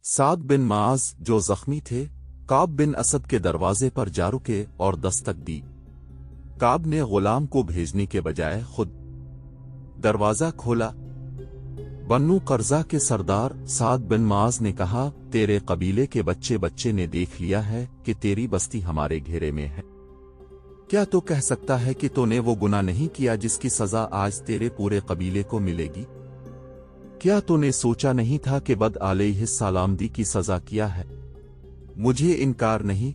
साद बिन माज जो जख्मी थे काब बिन असद के दरवाजे पर जा रुके और दस्तक दी। काब ने गुलाम को भेजने के बजाय खुद दरवाजा खोला। बन्नू कर्जा के सरदार साद बिन माज ने कहा, तेरे कबीले के बच्चे बच्चे ने देख लिया है कि तेरी बस्ती हमारे घेरे में है। क्या तो कह सकता है कि तूने वो गुनाह नहीं किया जिसकी सजा आज तेरे पूरे कबीले को मिलेगी? क्या तूने सोचा नहीं था कि बद अलैहिस्सलामदी की सजा किया है? मुझे इनकार नहीं,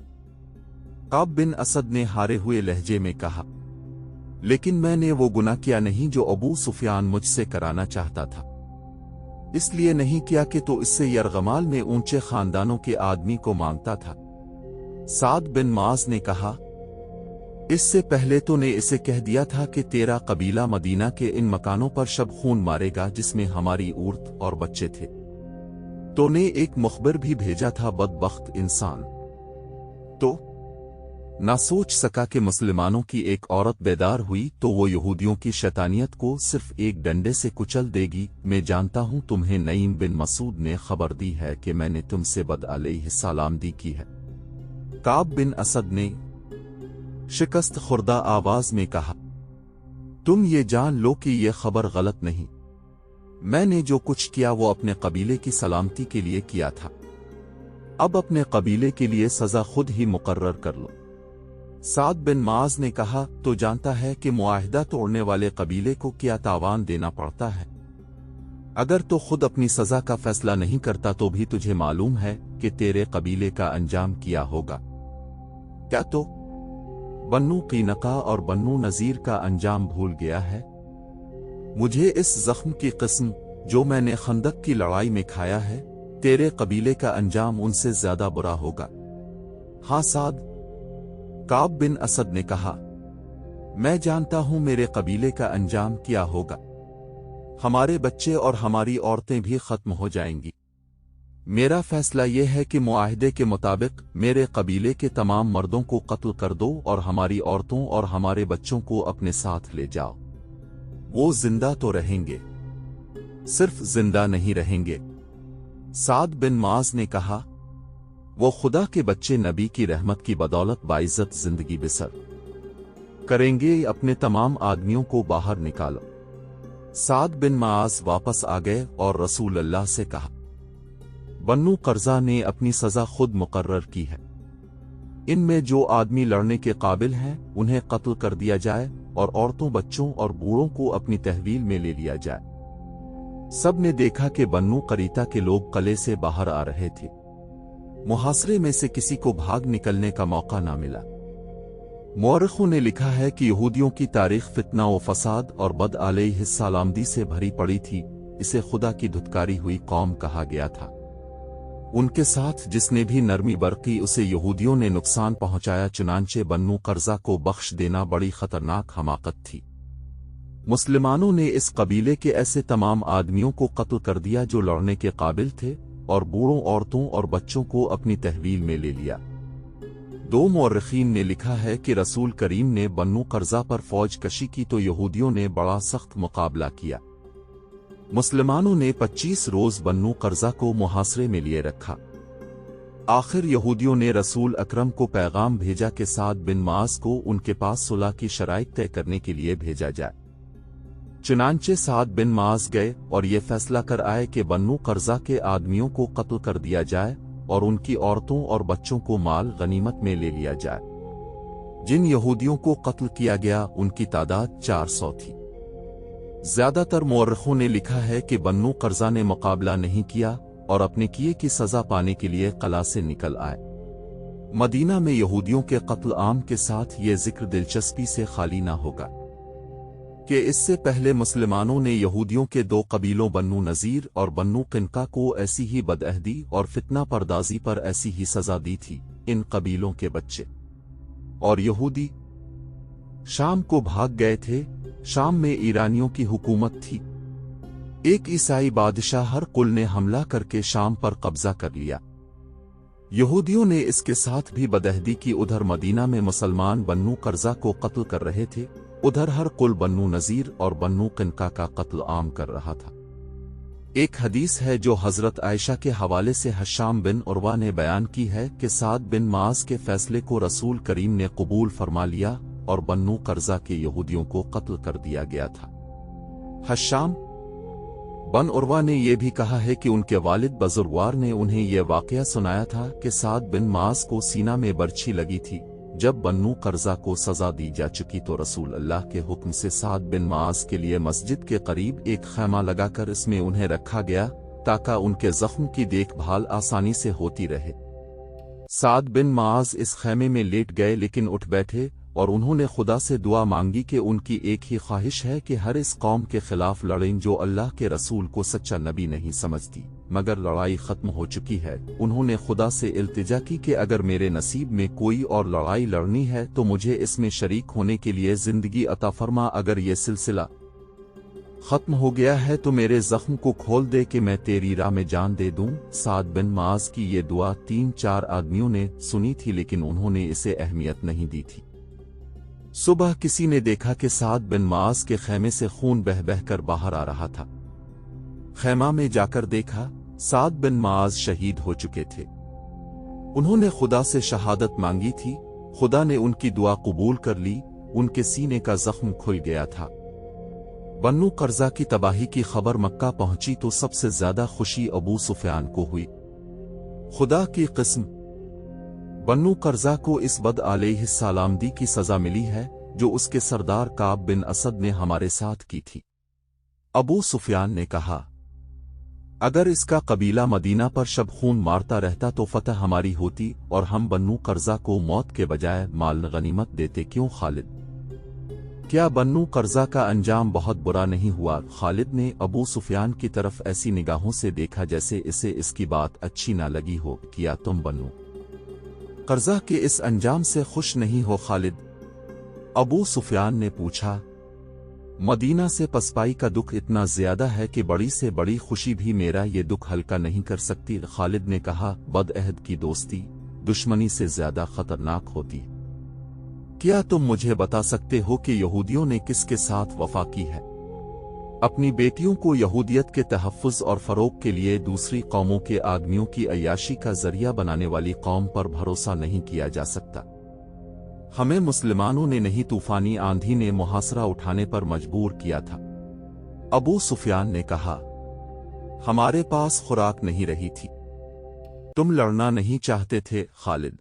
काब बिन असद ने हारे हुए लहजे में कहा, लेकिन मैंने वो गुनाह किया नहीं जो अबू सुफियान मुझसे कराना चाहता था। इसलिए नहीं किया कि तो इससे यरगमाल में ऊंचे खानदानों के आदमी को मांगता था। साद बिन माज ने कहा, इससे पहले तो ने इसे कह दिया था कि तेरा कबीला मदीना के इन मकानों पर शब खून मारेगा जिसमें हमारी औरत और बच्चे थे। तो ने एक मुखबिर भी भेजा था, बदबख्त इंसान तो ना सोच सका कि मुसलमानों की एक औरत बेदार हुई तो वो यहूदियों की शैतानियत को सिर्फ एक डंडे से कुचल देगी। मैं जानता हूं तुम्हें नईम बिन मसूद ने खबर दी है कि मैंने तुमसे बद अलैहिस्सलामदी की है। काब बिन असद ने शिकस्त खुर्दा आवाज में कहा, तुम ये जान लो कि यह खबर गलत नहीं। मैंने जो कुछ किया वो अपने कबीले की सलामती के लिए किया था। अब अपने कबीले के लिए सजा खुद ही मुकर्रर कर लो। साद बिन माज ने कहा, तो जानता है कि मुआहिदा तोड़ने वाले कबीले को क्या तावान देना पड़ता है। अगर तो खुद अपनी सजा का फैसला नहीं करता तो भी तुझे मालूम है कि तेरे कबीले का अंजाम किया होगा। क्या तो बन्नू कीनका और बन्नू नजीर का अंजाम भूल गया है? मुझे इस जख्म की किस्म जो मैंने खंदक की लड़ाई में खाया है, तेरे कबीले का अंजाम उनसे ज्यादा बुरा होगा। हाँ साद, काब बिन असद ने कहा, मैं जानता हूं मेरे कबीले का अंजाम क्या होगा। हमारे बच्चे और हमारी औरतें भी खत्म हो जाएंगी। मेरा फैसला यह है कि मुआहिदे के मुताबिक मेरे कबीले के तमाम मर्दों को कत्ल कर दो और हमारी औरतों और हमारे बच्चों को अपने साथ ले जाओ। वो जिंदा तो रहेंगे, सिर्फ जिंदा नहीं रहेंगे। साद बिन माज ने कहा, वो खुदा के बच्चे नबी की रहमत की बदौलत बाइज्जत जिंदगी बसर करेंगे। अपने तमाम आदमियों को बाहर निकालो। साद बिन माज वापस आ गए और रसूल अल्लाह से कहा, बन्नू कर्जा ने अपनी सजा खुद मुकर्रर की है। इनमें जो आदमी लड़ने के काबिल हैं उन्हें कत्ल कर दिया जाए और औरतों बच्चों और बूढ़ों को अपनी तहवील में ले लिया जाए। सब ने देखा कि बन्नू करीता के लोग कले से बाहर आ रहे थे। मुहासरे में से किसी को भाग निकलने का मौका ना मिला। मौरखों ने लिखा है कि यहूदियों की तारीख फितना व फसाद और बद अलैहिस्सलामदी से भरी पड़ी थी। इसे खुदा की धुतकारी हुई कौम कहा गया था। उनके साथ जिसने भी नरमी बरती उसे यहूदियों ने नुकसान पहुंचाया। चुनांचे बन्नू कर्जा को बख्श देना बड़ी खतरनाक हमाकत थी। मुसलमानों ने इस कबीले के ऐसे तमाम आदमियों को कत्ल कर दिया जो लड़ने के काबिल थे और बूढ़ों, औरतों और बच्चों को अपनी तहवील में ले लिया। दो मौरखीन ने लिखा है कि रसूल करीम ने बन्नू कर्जा पर फौज कशी की तो यहूदियों ने बड़ा सख्त मुकाबला किया। मुसलमानों ने 25 रोज बन्नू कर्जा को मुहासरे में लिए रखा। आखिर यहूदियों ने रसूल अकरम को पैगाम भेजा कि साद बिन माज को उनके पास सुलह की शराइत तय करने के लिए भेजा जाए। चुनांचे साद बिन माज गए और ये फैसला कर आए कि बन्नू कर्जा के आदमियों को कत्ल कर दिया जाए और उनकी औरतों और बच्चों को माल गनीमत में ले लिया जाए। जिन यहूदियों को कत्ल किया गया उनकी तादाद 400 थी। ज्यादातर मौरखों ने लिखा है कि बन्नू कर्जा ने मुकाबला नहीं किया और अपने किए की सजा पाने के लिए कला से निकल आए। मदीना में यहूदियों के कत्ल आम के साथ ये जिक्र दिलचस्पी से खाली ना होगा कि इससे पहले मुसलमानों ने यहूदियों के दो कबीलों बन्नू नजीर और बन्नू किनका को ऐसी ही बदअहदी और फितना परदाजी पर ऐसी ही सजा दी थी। इन कबीलों के बच्चे और यहूदी शाम को भाग गए थे। शाम में ईरानियों की हुकूमत थी। एक ईसाई बादशाह हर कुल ने हमला करके शाम पर कब्जा कर लिया। यहूदियों ने इसके साथ भी बदअहदी की। उधर मदीना में मुसलमान बन्नू कर्जा को कत्ल कर रहे थे, उधर हर कुल बन्नू नजीर और बन्नू किनका का कत्ल आम कर रहा था। ایک حدیث ہے جو حضرت عائشہ کے حوالے سے حشام بن عروہ نے بیان کی ہے کہ سعد بن معاذ کے فیصلے کو رسول کریم نے قبول فرما لیا اور بنو قرظہ کے یہودیوں کو قتل کر دیا گیا تھا۔ حشام بن عروہ نے یہ بھی کہا ہے کہ ان کے والد بزرگوار نے انہیں یہ واقعہ سنایا تھا کہ سعد بن معاذ کو سینہ میں برچھی لگی تھی۔ جب بنو قرظہ کو سزا دی جا چکی تو رسول اللہ کے حکم سے سعد بن معاذ کے لیے مسجد کے قریب ایک خیمہ لگا کر اس میں انہیں رکھا گیا تاکہ ان کے زخم کی دیکھ بھال آسانی سے ہوتی رہے۔ سعد بن معاذ اس خیمے میں لیٹ گئے لیکن اٹھ بیٹھے اور انہوں نے خدا سے دعا مانگی کہ ان کی ایک ہی خواہش ہے کہ ہر اس قوم کے خلاف لڑیں جو اللہ کے رسول کو سچا نبی نہیں سمجھتی، مگر لڑائی ختم ہو چکی ہے۔ انہوں نے خدا سے التجا کی کہ اگر میرے نصیب میں کوئی اور لڑائی لڑنی ہے تو مجھے اس میں شریک ہونے کے لیے زندگی عطا فرما، اگر یہ سلسلہ ختم ہو گیا ہے تو میرے زخم کو کھول دے کہ میں تیری راہ میں جان دے دوں۔ سعد بن معاذ کی یہ دعا 3-4 آدمیوں نے سنی تھی لیکن انہوں نے اسے اہمیت نہیں دی تھی۔ صبح کسی نے دیکھا کہ سعد بن معاذ کے خیمے سے خون بہہ بہہ کر باہر آ رہا تھا۔ خیمہ میں جا کر دیکھا، سعد بن معاذ شہید ہو چکے تھے۔ انہوں نے خدا سے شہادت مانگی تھی، خدا نے ان کی دعا قبول کر لی، ان کے سینے کا زخم کھل گیا تھا۔ بنو قرظہ کی تباہی کی خبر مکہ پہنچی تو سب سے زیادہ خوشی ابو سفیان کو ہوئی۔ خدا کی قسم، بنو قرظہ کو اس بد علیہ السلام دی کی سزا ملی ہے جو اس کے سردار کعب بن اسد نے ہمارے ساتھ کی تھی۔ ابو سفیان نے کہا، اگر اس کا قبیلہ مدینہ پر شب خون مارتا رہتا تو فتح ہماری ہوتی اور ہم بنو قرظہ کو موت کے بجائے مال غنیمت دیتے۔ کیوں خالد؟ کیا بنو قرظہ کا انجام بہت برا نہیں ہوا؟ خالد نے ابو سفیان کی طرف ایسی نگاہوں سے دیکھا جیسے اسے اس کی بات اچھی نہ لگی ہو۔ کیا تم بنو قرظہ کے اس انجام سے خوش نہیں ہو خالد؟ ابو سفیان نے پوچھا۔ مدینہ سے پسپائی کا دکھ اتنا زیادہ ہے کہ بڑی سے بڑی خوشی بھی میرا یہ دکھ ہلکا نہیں کر سکتی۔ خالد نے کہا، بد عہد کی دوستی دشمنی سے زیادہ خطرناک ہوتی۔ کیا تم مجھے بتا سکتے ہو کہ یہودیوں نے کس کے ساتھ وفا کی ہے؟ اپنی بیٹیوں کو یہودیت کے تحفظ اور فروغ کے لیے دوسری قوموں کے آدمیوں کی عیاشی کا ذریعہ بنانے والی قوم پر بھروسہ نہیں کیا جا سکتا۔ ہمیں مسلمانوں نے نہیں، طوفانی آندھی نے محاصرہ اٹھانے پر مجبور کیا تھا۔ ابو سفیان نے کہا، ہمارے پاس خوراک نہیں رہی تھی، تم لڑنا نہیں چاہتے تھے، خالد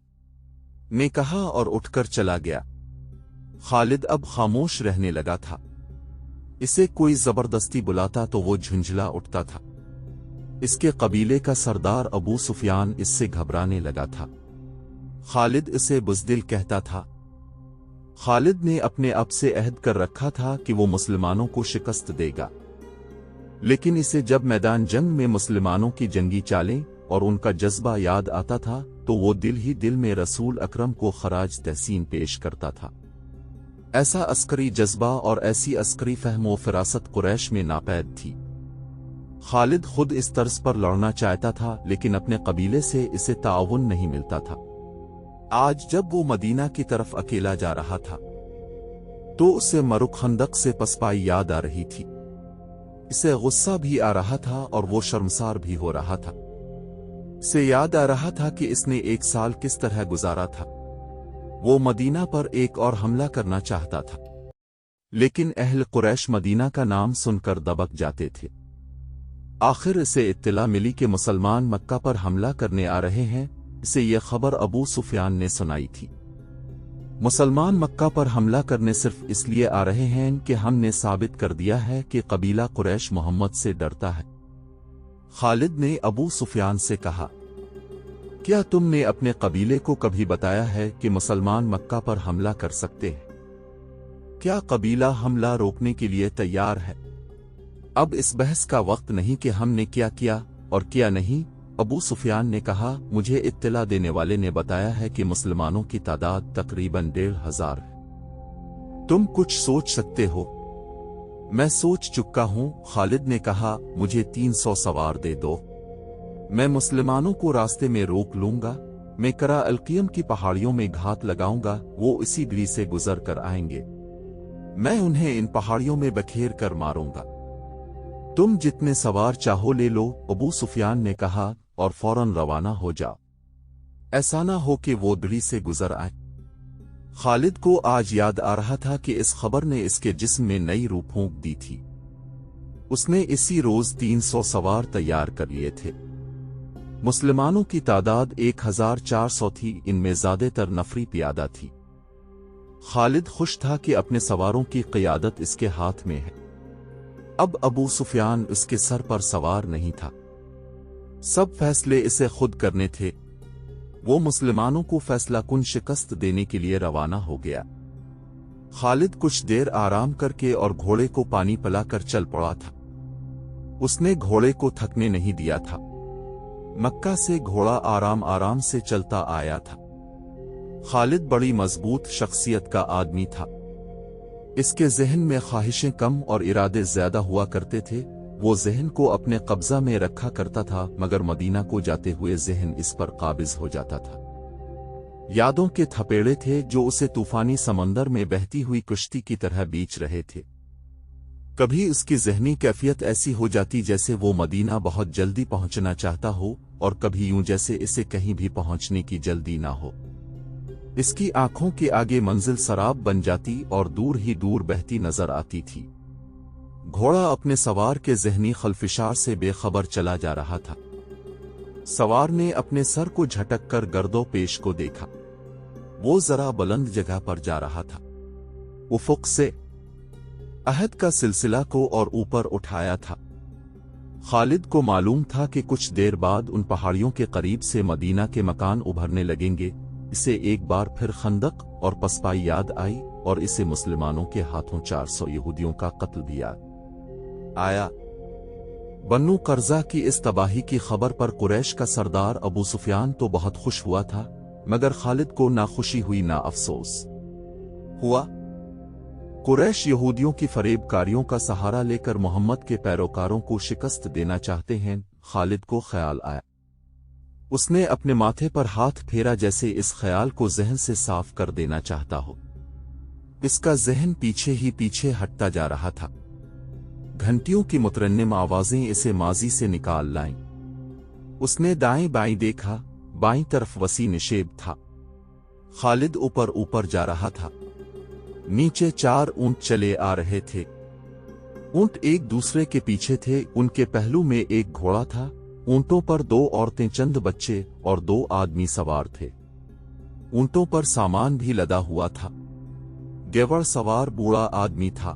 نے کہا اور اٹھ کر چلا گیا۔ خالد اب خاموش رہنے لگا تھا۔ اسے کوئی زبردستی بلاتا تو وہ جھنجھلا اٹھتا تھا۔ اس کے قبیلے کا سردار ابو سفیان اس سے گھبرانے لگا تھا۔ خالد اسے بزدل کہتا تھا۔ خالد نے اپنے اب سے عہد کر رکھا تھا کہ وہ مسلمانوں کو شکست دے گا، لیکن اسے جب میدان جنگ میں مسلمانوں کی جنگی چالیں اور ان کا جذبہ یاد آتا تھا تو وہ دل ہی دل میں رسول اکرم کو خراج تحسین پیش کرتا تھا۔ ایسا عسکری جذبہ اور ایسی عسکری فہم و فراست قریش میں ناپید تھی۔ خالد خود اس طرز پر لڑنا چاہتا تھا لیکن اپنے قبیلے سے اسے تعاون نہیں ملتا تھا۔ آج جب وہ مدینہ کی طرف اکیلا جا رہا تھا تو اسے مرک خندق سے پسپائی یاد آ رہی تھی۔ اسے غصہ بھی آ رہا تھا اور وہ شرمسار بھی ہو رہا تھا۔ اسے یاد آ رہا تھا کہ اس نے 1 سال کس طرح گزارا تھا۔ وہ مدینہ پر ایک اور حملہ کرنا چاہتا تھا، لیکن اہل قریش مدینہ کا نام سن کر دبک جاتے تھے۔ آخر اسے اطلاع ملی کہ مسلمان مکہ پر حملہ کرنے آ رہے ہیں۔ اسے یہ خبر ابو سفیان نے سنائی تھی۔ مسلمان مکہ پر حملہ کرنے صرف اس لیے آ رہے ہیں کہ ہم نے ثابت کر دیا ہے کہ قبیلہ قریش محمد سے ڈرتا ہے۔ خالد نے ابو سفیان سے کہا، کیا تم نے اپنے قبیلے کو کبھی بتایا ہے کہ مسلمان مکہ پر حملہ کر سکتے ہیں؟ کیا قبیلہ حملہ روکنے کے لیے تیار ہے؟ اب اس بحث کا وقت نہیں کہ ہم نے کیا کیا اور کیا نہیں۔ ابو سفیان نے کہا، مجھے اطلاع دینے والے نے بتایا ہے کہ مسلمانوں کی تعداد تقریباً 1500 ہے۔ تم کچھ سوچ سکتے ہو؟ میں سوچ چکا ہوں، خالد نے کہا، مجھے 300 سوار دے دو، میں مسلمانوں کو راستے میں روک لوں گا، میں کرا القیم کی پہاڑیوں میں گھات لگاؤں گا، وہ اسی گری سے گزر کر آئیں گے، میں انہیں ان پہاڑیوں میں بکھیر کر ماروں گا، तुम जितने सवार चाहो ले लो, अबू सुफियान ने कहा, और फौरन रवाना हो जाओ। ऐसा ना हो कि वो दड़ी से गुजर आए। खालिद को आज याद आ रहा था कि इस खबर ने इसके जिस्म में नई रूह फूंक दी थी। उसने इसी रोज 300 सवार तैयार कर लिए थे। मुसलमानों की तादाद 1400 थी, इनमें ज्यादातर नफरी पियादा थी। खालिद खुश था कि अपने सवारों की क़ियादत इसके हाथ में है। अब अबू सुफियान उसके सर पर सवार नहीं था। सब फैसले इसे खुद करने थे। वो मुसलमानों को फैसला कुन शिकस्त देने के लिए रवाना हो गया। खालिद कुछ देर आराम करके और घोड़े को पानी पिलाकर चल पड़ा था। उसने घोड़े को थकने नहीं दिया था। मक्का से घोड़ा आराम आराम से चलता आया था। खालिद बड़ी मजबूत शख्सियत का आदमी था। इसके ज़हन में ख्वाहिशें कम और इरादे ज्यादा हुआ करते थे। वो ज़हन को अपने कब्जा में रखा करता था, मगर मदीना को जाते हुए ज़हन इस पर काबिज हो जाता था। यादों के थपेड़े थे जो उसे तूफानी समंदर में बहती हुई कश्ती की तरह बीच रहे थे। कभी उसकी ज़हनी कैफियत ऐसी हो जाती जैसे वो मदीना बहुत जल्दी पहुंचना चाहता हो, और कभी यूं जैसे इसे कहीं भी पहुंचने की जल्दी ना हो। इसकी आंखों के आगे मंजिल सराब बन जाती और दूर ही दूर बहती नजर आती थी। घोड़ा अपने सवार के ज़हनी खलफिशार से बेखबर चला जा रहा था। सवार ने अपने सर को झटक कर गर्दो पेश को देखा। वो जरा बुलंद जगह पर जा रहा था। उफुक से अहद का सिलसिला को और ऊपर उठाया था। खालिद को मालूम था कि कुछ देर बाद उन पहाड़ियों के करीब से मदीना के मकान उभरने लगेंगे। इसे एक बार फिर खंदक और पसपाई याद आई, और इसे मुसलमानों के हाथों 400 यहूदियों का कत्ल भी याद आया। बन्नू कर्जा की इस तबाही की खबर पर कुरैश का सरदार अबू सुफियान तो बहुत खुश हुआ था, मगर खालिद को ना खुशी हुई ना अफसोस हुआ। कुरैश यहूदियों की फरेबकारियों का सहारा लेकर मोहम्मद के पैरोकारों को शिकस्त देना चाहते हैं। खालिद को ख्याल आया। उसने अपने माथे पर हाथ फेरा, जैसे इस ख्याल को जहन से साफ कर देना चाहता हो। इसका जहन पीछे ही पीछे हटता जा रहा था। घंटियों की मुतरन्निम आवाजें इसे माजी से निकाल लाईं। उसने दाएं बाएं देखा। बाईं तरफ वसी निशेब था। खालिद ऊपर ऊपर जा रहा था। नीचे 4 ऊंट चले आ रहे थे। ऊंट एक दूसरे के पीछे थे। उनके पहलू में एक घोड़ा था। ऊंटों पर 2 औरतें, चंद बच्चे और 2 आदमी सवार थे। ऊंटों पर सामान भी लदा हुआ था। गेवड़ सवार बूढ़ा आदमी था।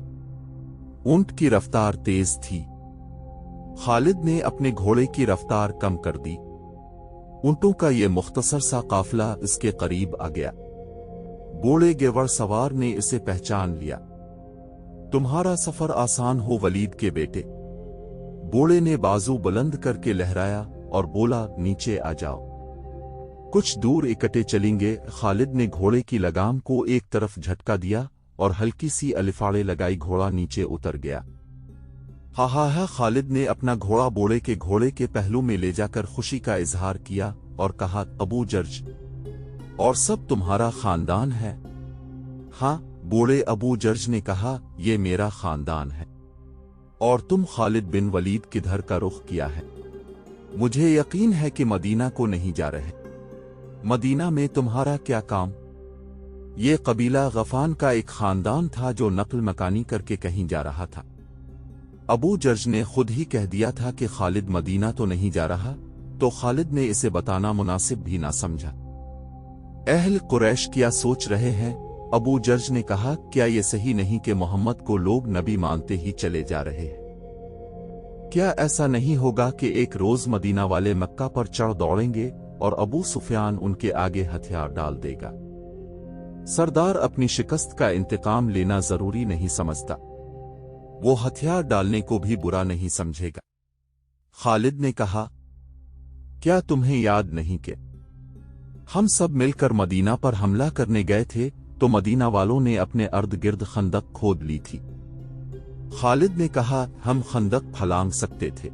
ऊंट की रफ्तार तेज थी। खालिद ने अपने घोड़े की रफ्तार कम कर दी। ऊंटों का ये मुख्तसर सा काफिला इसके करीब आ गया। बूढ़े गेवड़ सवार ने इसे पहचान लिया। तुम्हारा सफर आसान हो वलीद के बेटे। बूढ़े ने बाजू बुलंद करके लहराया और बोला, नीचे आ जाओ, कुछ दूर इकट्ठे चलेंगे। खालिद ने घोड़े की लगाम को एक तरफ झटका दिया और हल्की सी अलिफाड़े लगाई। घोड़ा नीचे उतर गया। हा। खालिद ने अपना घोड़ा बूढ़े के घोड़े के पहलू में ले जाकर खुशी का इजहार किया और कहा, अबू जर्ज और सब तुम्हारा खानदान है? हाँ, बूढ़े अबू जर्ज ने कहा, ये मेरा खानदान है। और तुम खालिद बिन वलीद किधर का रुख किया है? मुझे यकीन है कि मदीना को नहीं जा रहे। मदीना में तुम्हारा क्या काम? ये कबीला गफान का एक खानदान था जो नक्ल मकानी करके कहीं जा रहा था। अबू जर्ज ने खुद ही कह दिया था कि खालिद मदीना तो नहीं जा रहा, तो खालिद ने इसे बताना मुनासिब भी ना समझा। अहल कुरैश क्या सोच रहे हैं? अबू जर्ज ने कहा, क्या ये सही नहीं कि मोहम्मद को लोग नबी मानते ही चले जा रहे हैं? क्या ऐसा नहीं होगा कि एक रोज मदीना वाले मक्का पर चढ़ दौड़ेंगे और अबू सुफियान उनके आगे हथियार डाल देगा? सरदार अपनी शिकस्त का इंतकाम लेना जरूरी नहीं समझता। वो हथियार डालने को भी बुरा नहीं समझेगा। खालिद ने कहा, क्या तुम्हें याद नहीं कि हम सब मिलकर मदीना पर हमला करने गए थे तो मदीना वालों ने अपने अर्द गिर्द खंदक खोद ली थी? खालिद ने कहा, हम खंदक फलांग सकते थे।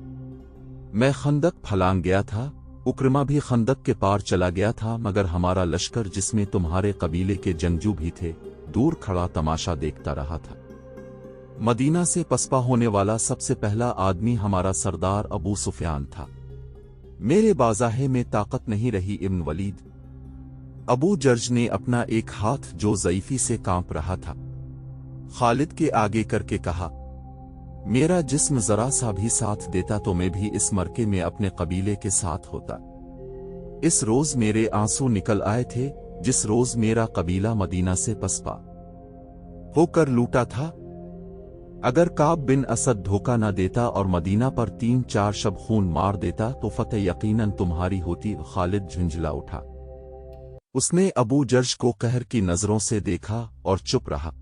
मैं खंदक फलांग गया था, उक्रमा भी खंदक के पार चला गया था, मगर हमारा लश्कर जिसमें तुम्हारे कबीले के जंगजू भी थे, दूर खड़ा तमाशा देखता रहा था। मदीना से पसपा होने वाला सबसे पहला आदमी हमारा सरदार अबू सुफियान था। मेरे बाज़ाहे में ताकत नहीं रही इब्न वलीद। अबू जर्ज ने अपना एक हाथ जो ज़ईफ़ी से कांप रहा था खालिद के आगे करके कहा, मेरा जिस्म जरा सा भी साथ देता तो मैं भी इस मरके में अपने कबीले के साथ होता। इस रोज मेरे आंसू निकल आए थे जिस रोज मेरा कबीला मदीना से पसपा होकर लूटा था। अगर काब बिन असद धोखा न देता और मदीना पर 3-4 शब खून मार देता तो फतेह यकीनन तुम्हारी होती। खालिद झुंझला उठा। उसने अबू जर्ज को कहर की नजरों से देखा और चुप रहा।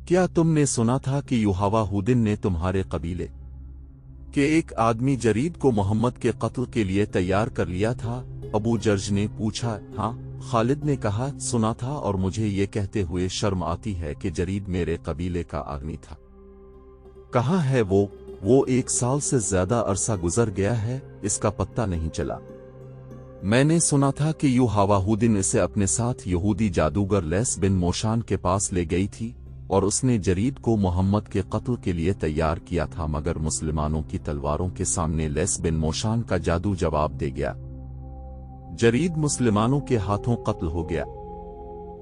क्या तुमने सुना था कि युहावाहुद्दीन ने तुम्हारे कबीले के एक आदमी जरीद को मोहम्मद के कत्ल के लिए तैयार कर लिया था? अबू जर्ज ने पूछा। हाँ, खालिद ने कहा, सुना था और मुझे ये कहते हुए शर्म आती है कि जरीद मेरे कबीले का आदमी था। कहाँ है वो 1 साल से ज्यादा अरसा गुजर गया है, इसका पत्ता नहीं चला। मैंने सुना था कि युहावाहुद्दीन इसे अपने साथ यहूदी जादूगर लैस बिन मोशान के पास ले गई थी और उसने जरीद को मोहम्मद के कत्ल के लिए तैयार किया था, मगर मुसलमानों की तलवारों के सामने लैस बिन मोशान का जादू जवाब दे गया। जरीद मुसलमानों के हाथों कत्ल हो गया।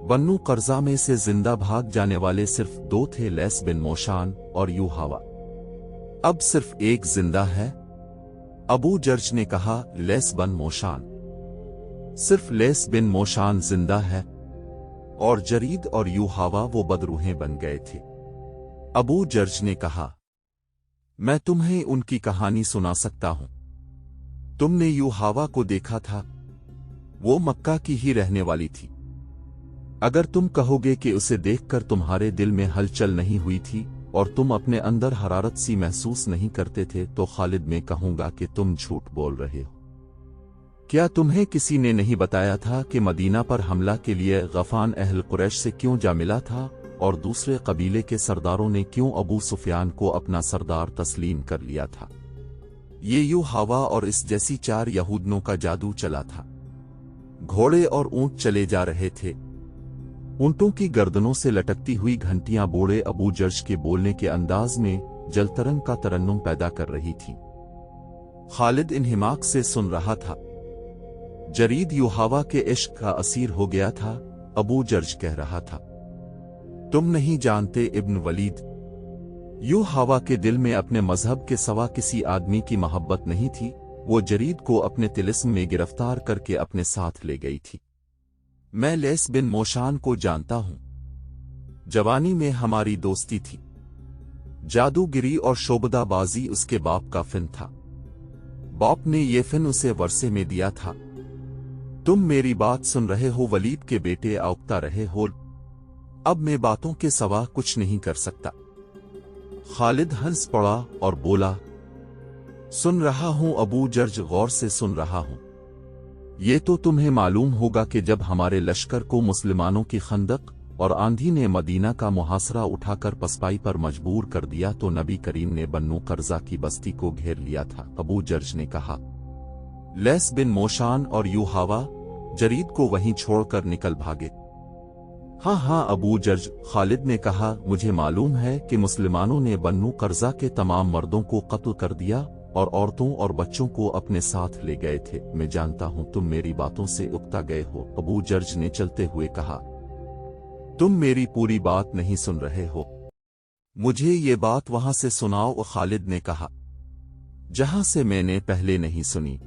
बन्नू कर्जा में से जिंदा भाग जाने वाले सिर्फ 2 थे, लैस बिन मोशान और युहावा। अब सिर्फ एक जिंदा है। अबू जर्ज ने कहा, लैस बिन मोशान। सिर्फ लैस बिन मोशान जिंदा है और जरीद और युहावा वो बदरूहें बन गए थे। अबू जर्ज ने कहा, मैं तुम्हें उनकी कहानी सुना सकता हूं। तुमने युहावा को देखा था, वो मक्का की ही रहने वाली थी। अगर तुम कहोगे कि उसे देखकर तुम्हारे दिल में हलचल नहीं हुई थी और तुम अपने अंदर हरारत सी महसूस नहीं करते थे तो खालिद मैं कहूंगा कि तुम झूठ बोल रहे हो। क्या तुम्हें किसी ने नहीं बताया था कि मदीना पर हमला के लिए गफान अहल कुरैश से क्यों जा मिला था और दूसरे कबीले के सरदारों ने क्यों अबू सुफियान को अपना सरदार तस्लीम कर लिया था? ये युहावा और इस जैसी 4 यहूदनों का जादू चला था। घोड़े और ऊंट चले जा रहे थे। ऊंटों की गर्दनों से लटकती हुई घंटियां बूढ़े अबू जर्ज के बोलने के अंदाज में जलतरन का तरन्नुम पैदा कर रही थी। खालिद इन्हिमाक से सुन रहा था। जरीद युहावा के इश्क का असीर हो गया था। अबू जर्ज कह रहा था, तुम नहीं जानते इब्न वलीद, युहावा के दिल में अपने मजहब के सवा किसी आदमी की मोहब्बत नहीं थी। वो जरीद को अपने तिलिस्म में गिरफ्तार करके अपने साथ ले गई थी। मैं लैस बिन मोशान को जानता हूं। जवानी में हमारी दोस्ती थी। जादूगिरी और शोबदाबाजी उसके बाप का फिन था। बाप ने ये फिन उसे वर्षे में दिया था। तुम मेरी बात सुन रहे हो वलीद के बेटे, औकता रहे हो। अब मैं बातों के सवा कुछ नहीं कर सकता। खालिद हंस पड़ा और बोला, सुन रहा हूं अबू जर्ज, गौर से सुन रहा हूं। ये तो तुम्हें मालूम होगा कि जब हमारे लश्कर को मुसलमानों की खंदक और आंधी ने मदीना का मुहासरा उठाकर पसपाई पर मजबूर कर दिया तो नबी करीम ने बन्नू कर्जा की बस्ती को घेर लिया था। अबू जर्ज ने कहा, लैस बिन मोशान और युहावा जरीद को वहीं छोड़कर निकल भागे। हाँ हाँ अबू जर्ज, खालिद ने कहा, मुझे मालूम है कि मुसलमानों ने बन्नू कर्जा के तमाम मर्दों को कत्ल कर दिया और औरतों और बच्चों को अपने साथ ले गए थे। मैं जानता हूं तुम मेरी बातों से उकता गए हो। अबू जर्ज ने चलते हुए कहा, तुम मेरी पूरी बात नहीं सुन रहे हो। मुझे ये बात वहां से सुनाओ। खालिद ने कहा, जहां से मैंने पहले नहीं सुनी।